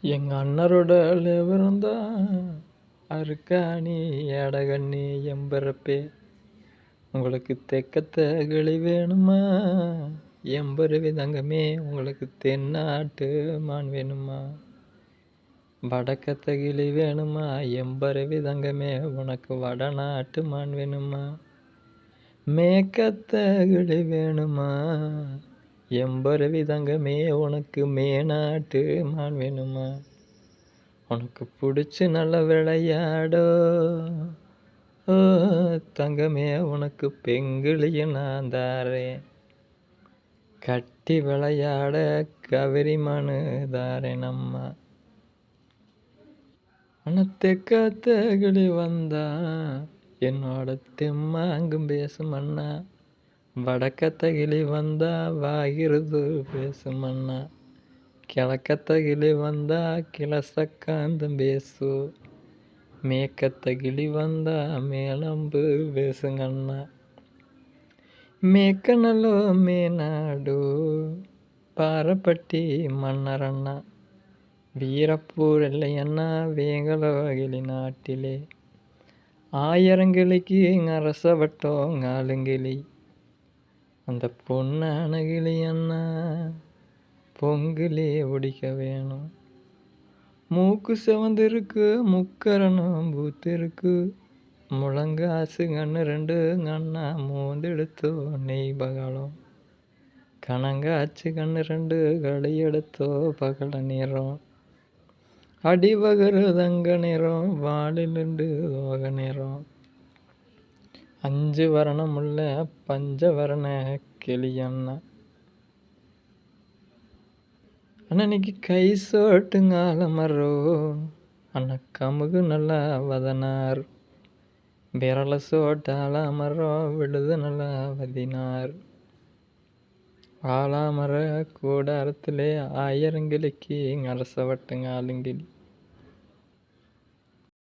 எங்க அண்ணரோட விருந்தா அருக்காணி எடகண்ணி எம்பரப்பே உங்களுக்கு தெக்கத்த கிளி வேணுமா? எம்பருவி தங்கமே உங்களுக்கு தென்னாட்டு மான் வேணுமா? வடக்கத்த கிளி வேணுமா? எம்பருவி தங்கமே உனக்கு வடநாட்டு மான் வேணுமா? மேக்கத்த கிளி வேணுமா? எம்பருவி தங்கமே உனக்கு மேநாட்டு மான் வேணுமா? உனக்கு பிடிச்சி நல்ல விளையாடோ ஓ தங்கமே உனக்கு பெங்கிலிய நான் தாரேன். கட்டி விளையாட கவரி மனு தாரேன் அம்மா. தெக்காத்த கிளி வந்தா என்னோட தெம்மாங்கும் பேசும் அண்ணா. வடக்கத்த கிளி வந்தா வாகிருது பேசும் அண்ணா. கிழக்கத்த கிளி வந்தா கிளசக்காந்தம் பேசு. மேக்கத்த கிளி வந்தா மேலம்பு பேசுங்கண்ணா. மேக்கனலோ மேநாடு பாரப்பட்டி மன்னரண்ணா. வீரப்பூர் இல்லையண்ணா வேங்கலகிளி நாட்டிலே. ஆயிரங்கிளிக்கு அரசவட்டம் ஆளுங்கிளி. அந்த பொண்ணான கிளி அண்ணா பொங்கிலே ஒடிக்க வேணும். மூக்கு செவந்திருக்கு முக்கரணும் பூத்திருக்கு. முழங்காசு கண்ணு ரெண்டு கண்ணா மூந்தெடுத்தோ நெய் பகலம். கணங்காச்சு கண்ணு ரெண்டு களி எடுத்தோ பகல நேரம். அடிவகரு தங்க நேரம் வாளில் ரெண்டு தோக நேரம். 5 வரணம் உள்ள பஞ்சவரண கிளியண்ணா. அன்னைக்கு கை சோட்டுங்கால மரோ அண்ணா கமுகு நல்லா வதனார். விரல சோட்டால மரம் விழுது நல்லா வதினார். ஆலாமர கூடாரத்திலே ஆயிரங்கிளிக்கு அரசவட்டுங்க ஆளுங்கிளி.